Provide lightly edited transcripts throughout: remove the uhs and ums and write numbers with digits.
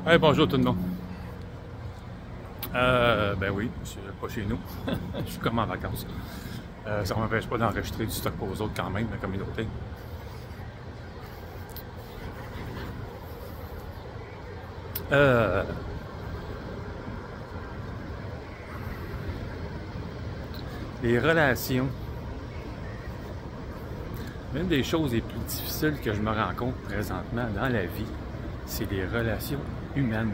Hey, bonjour tout le monde. Ben oui, je suis pas chez nous. Je suis comme en vacances. Ça ne m'empêche pas d'enregistrer du stock pour aux autres quand même, la communauté. Euh, les relations. L'une des choses les plus difficiles que je me rends compte présentement dans la vie, c'est les relations humaines.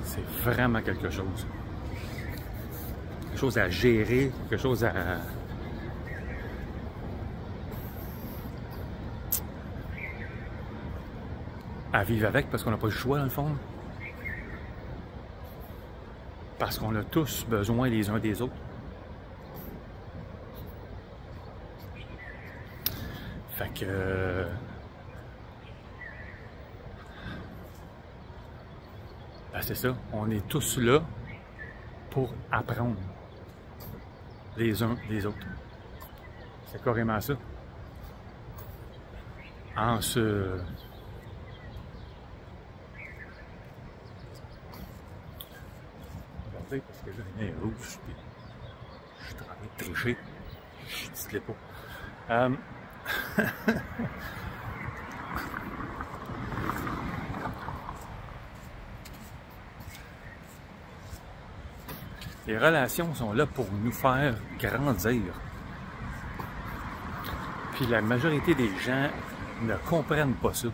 C'est vraiment quelque chose. Quelque chose à gérer, quelque chose à vivre avec parce qu'on n'a pas le choix dans le fond. Parce qu'on a tous besoin les uns des autres. Fait que ben c'est ça, on est tous là pour apprendre les uns des autres. C'est carrément ça. En se... Regardez, parce que là, il est rouge, puis je suis en train de tricher. Je ne pas. Les relations sont là pour nous faire grandir. Puis la majorité des gens ne comprennent pas ça.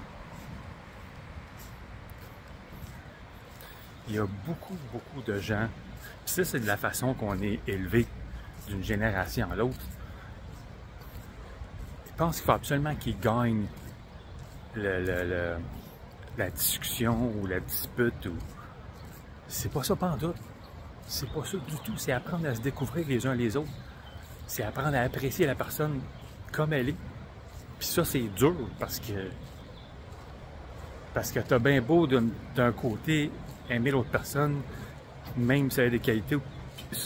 Il y a beaucoup de gens, puis ça c'est de la façon qu'on est élevé d'une génération à l'autre. Ils pensent qu'il faut absolument qu'ils gagnent la discussion ou la dispute. C'est pas ça pantoute. C'est pas ça du tout. C'est apprendre à se découvrir les uns les autres. C'est apprendre à apprécier la personne comme elle est. Puis ça, c'est dur parce que t'as bien beau d'un côté aimer l'autre personne, même si elle a des qualités,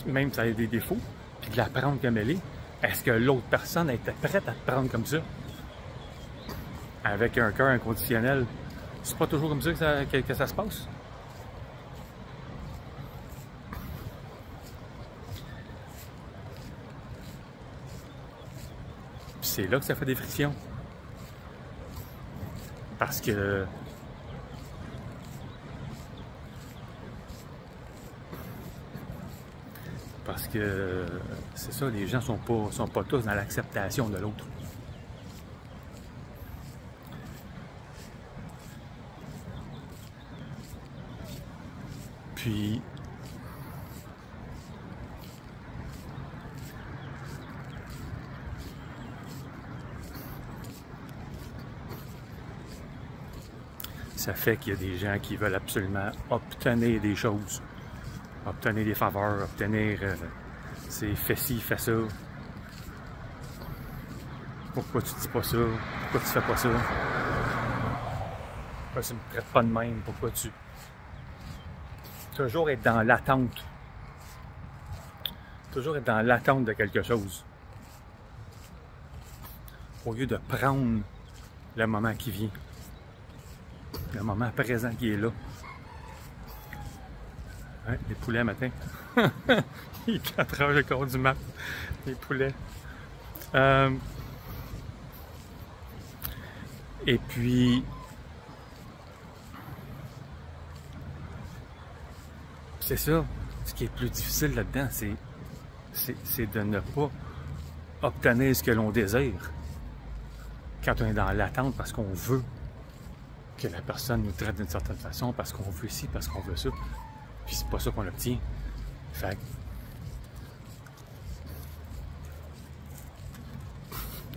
même si elle a des défauts, puis de la prendre comme elle est. Est-ce que l'autre personne était prête à te prendre comme ça? Avec un cœur inconditionnel. C'est pas toujours comme ça que ça se passe? C'est là que ça fait des frictions. Parce que c'est ça, les gens sont pas tous dans l'acceptation de l'autre. Puis ça fait qu'il y a des gens qui veulent absolument obtenir des choses, obtenir des faveurs, obtenir c'est fais ci, fais ça. Pourquoi tu dis pas ça? Pourquoi tu fais pas ça? Pourquoi tu me traites pas de même? Pourquoi tu... Toujours être dans l'attente. Toujours être dans l'attente de quelque chose. Au lieu de prendre le moment qui vient. Le moment présent qui est là. Hein, les poulets matin. Il est 4 heures le quart du mat. Les poulets. Et puis, c'est ça. Ce qui est plus difficile là-dedans, c'est de ne pas obtenir ce que l'on désire. Quand on est dans l'attente parce qu'on veut que la personne nous traite d'une certaine façon, parce qu'on veut ci, parce qu'on veut ça. Puis c'est pas ça qu'on obtient. Fait que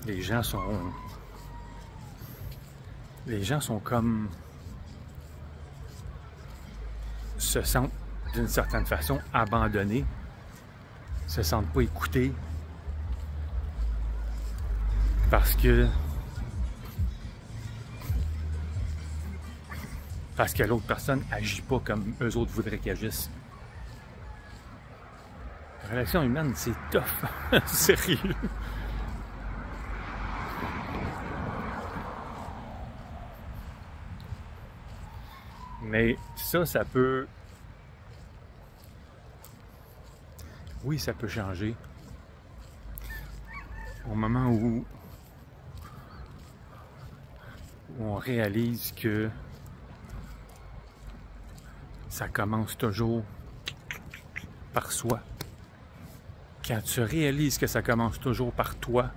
les gens sont comme se sentent d'une certaine façon abandonnés, se sentent pas écoutés parce que l'autre personne agit pas comme eux autres voudraient qu'ils agissent. La relation humaine, c'est tough. Sérieux. Mais ça peut... Oui, ça peut changer. Au moment où on réalise que ça commence toujours par soi. Quand tu réalises que ça commence toujours par toi,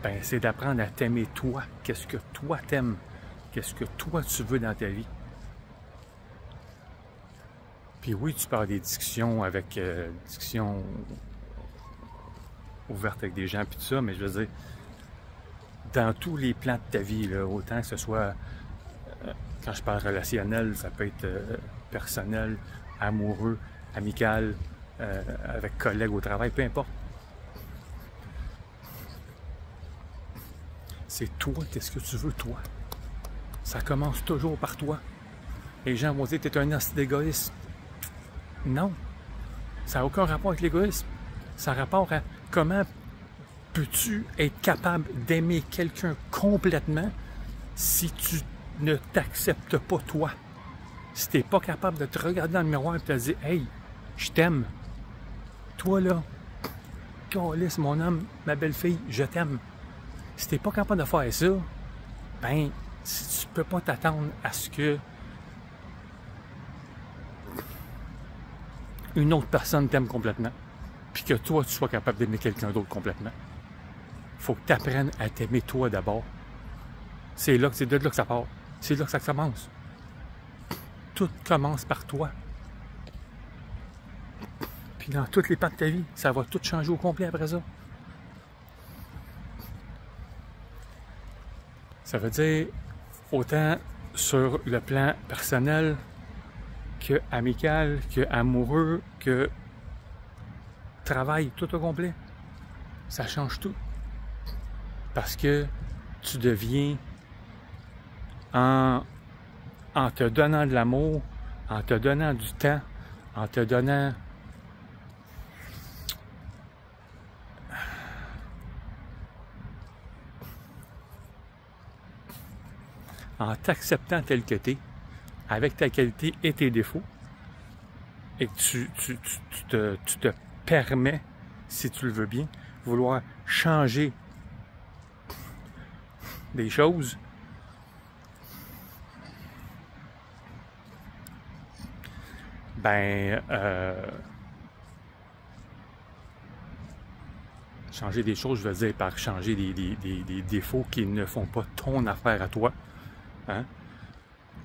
ben c'est d'apprendre à t'aimer toi. Qu'est-ce que toi t'aimes? Qu'est-ce que toi tu veux dans ta vie? Puis oui, tu parles des discussions discussions ouvertes avec des gens puis tout ça, mais je veux dire, dans tous les plans de ta vie, là, autant que ce soit, quand je parle relationnel, ça peut être personnel, amoureux, amical, avec collègues au travail, peu importe. C'est toi, qu'est-ce que tu veux, toi? Ça commence toujours par toi. Les gens vont dire, t'es un os d'égoïste. Non. Ça n'a aucun rapport avec l'égoïsme. Ça a rapport à comment peux-tu être capable d'aimer quelqu'un complètement si tu ne t'acceptes pas toi. Si tu n'es pas capable de te regarder dans le miroir et de te dire, hey, je t'aime. Toi là, câlisse, mon homme, ma belle-fille, je t'aime. Si tu n'es pas capable de faire ça, ben, si tu peux pas t'attendre à ce que une autre personne t'aime complètement, puis que toi, tu sois capable d'aimer quelqu'un d'autre complètement. Faut que tu apprennes à t'aimer toi d'abord. C'est de là que ça part. C'est là que ça commence. Tout commence par toi. Puis dans toutes les parts de ta vie, ça va tout changer au complet après ça. Ça veut dire autant sur le plan personnel que amical, que amoureux, que travail, tout au complet. Ça change tout. Parce que tu deviens, en te donnant de l'amour, en te donnant du temps, en te donnant en t'acceptant tel que tu es, avec ta qualité et tes défauts, et que tu te permets, si tu le veux bien, vouloir changer des choses, ben, changer des choses, je veux dire par changer des défauts qui ne font pas ton affaire à toi. Hein?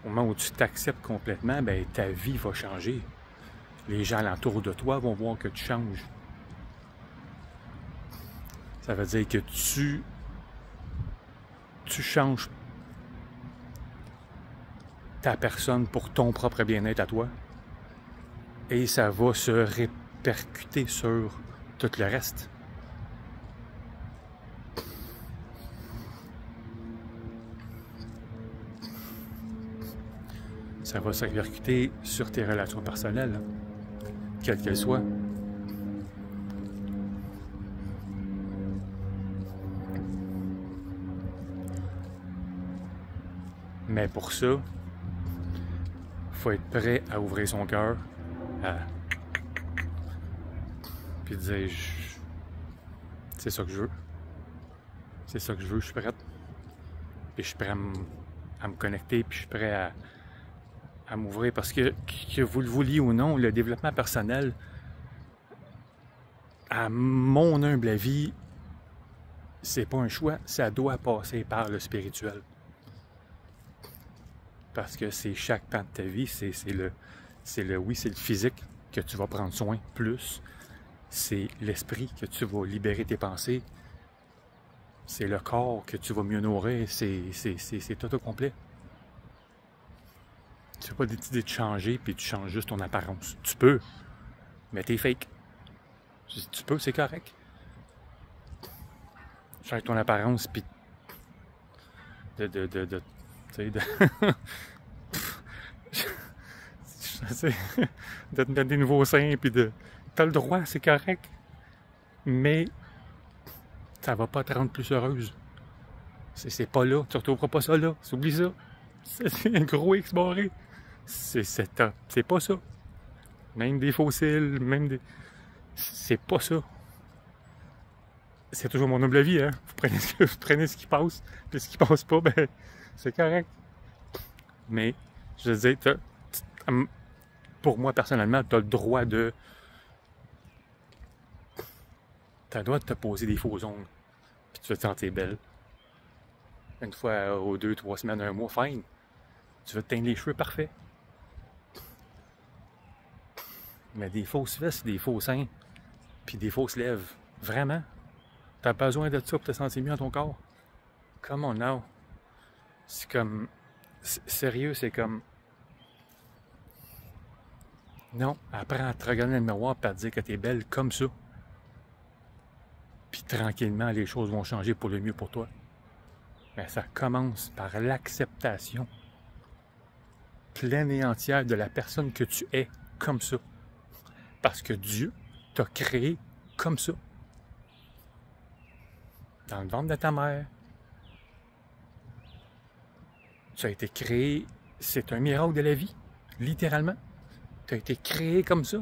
Au moment où tu t'acceptes complètement, ben, ta vie va changer. Les gens alentour de toi vont voir que tu changes. Ça veut dire que tu changes ta personne pour ton propre bien-être à toi. Et ça va se répercuter sur tout le reste. Ça va se répercuter sur tes relations personnelles, quelles qu'elles soient. Mais pour ça, il faut être prêt à ouvrir son cœur, puis dire, c'est ça que je veux. C'est ça que je veux, je suis prête. Puis je suis prêt à me connecter, puis je suis prêt à m'ouvrir. Parce que vous le vouliez ou non, le développement personnel, à mon humble avis, c'est pas un choix, ça doit passer par le spirituel. Parce que c'est chaque temps de ta vie, c'est le physique que tu vas prendre soin plus, c'est l'esprit que tu vas libérer tes pensées, c'est le corps que tu vas mieux nourrir, c'est tout au complet. Tu n'as pas décidé de changer puis tu changes juste ton apparence. Tu peux, mais t'es fake. Tu peux, c'est correct. Change ton apparence puis de te mettre des nouveaux seins puis t'as le droit, c'est correct. Mais ça va pas te rendre plus heureuse. C'est pas là, tu retrouveras pas ça là, oublie ça. C'est un gros X barré. C'est pas ça. Même des fossiles, même des... C'est pas ça. C'est toujours mon humble avis, hein. Vous prenez ce qui passe, puis ce qui passe pas, ben, c'est correct. Mais, je veux dire, pour moi, personnellement, tu as le droit de... Tu as le droit de te poser des faux ongles, puis tu vas te sentir belle. Une fois aux 2, 3 semaines, un mois, fine. Tu vas te teindre les cheveux parfait. Mais des fausses fesses, des faux seins, puis des fausses lèvres, vraiment? T'as besoin de ça pour te sentir mieux dans ton corps? Come on now. C'est comme... Sérieux, c'est comme... Non, apprends à te regarder dans le miroir et à te dire que t'es belle comme ça. Puis tranquillement, les choses vont changer pour le mieux pour toi. Mais ça commence par l'acceptation pleine et entière de la personne que tu es comme ça. Parce que Dieu t'a créé comme ça. Dans le ventre de ta mère. Tu as été créé, c'est un miracle de la vie, littéralement. Tu as été créé comme ça.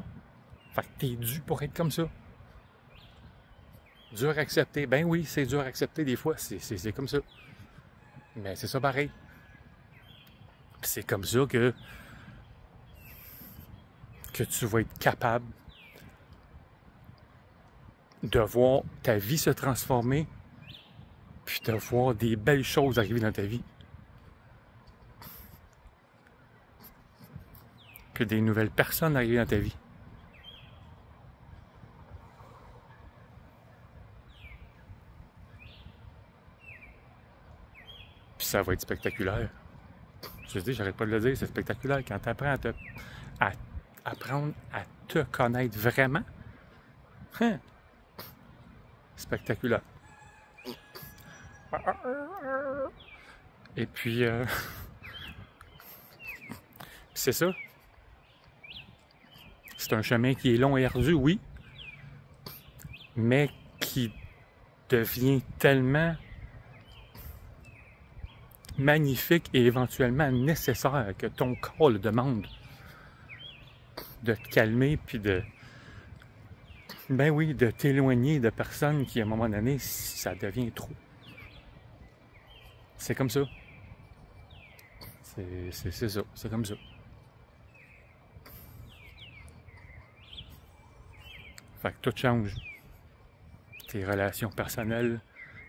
Fait que t'es dû pour être comme ça. Dur à accepter. Ben oui, c'est dur à accepter des fois, c'est comme ça. Mais c'est ça pareil. C'est comme ça que tu vas être capable de voir ta vie se transformer, puis de voir des belles choses arriver dans ta vie. Puis des nouvelles personnes arriver dans ta vie. Puis ça va être spectaculaire. Je dis, j'arrête pas de le dire, c'est spectaculaire quand tu apprends à apprendre à te connaître vraiment. Hein? Spectaculaire. Et puis, c'est ça. C'est un chemin qui est long et ardu, oui, mais qui devient tellement magnifique et éventuellement nécessaire que ton corps le demande. De te calmer puis de... Ben oui, de t'éloigner de personnes qui, à un moment donné, ça devient trop. C'est comme ça. C'est ça, c'est comme ça. Fait que tout change. Tes relations personnelles,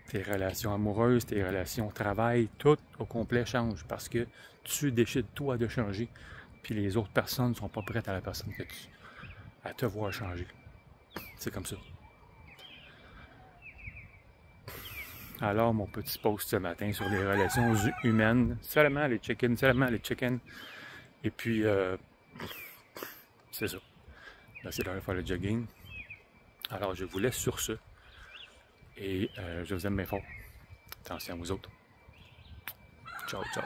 tes relations amoureuses, tes relations au travail, tout au complet change parce que tu décides toi de changer, puis les autres personnes ne sont pas prêtes à la personne que tu... à te voir changer. C'est comme ça. Alors, mon petit post ce matin sur les relations humaines, seulement les chicken. Et puis, c'est ça. Là, c'est l'heure de faire le jogging. Alors, je vous laisse sur ce. Et je vous aime bien fort. Attention à vous autres. Ciao, ciao.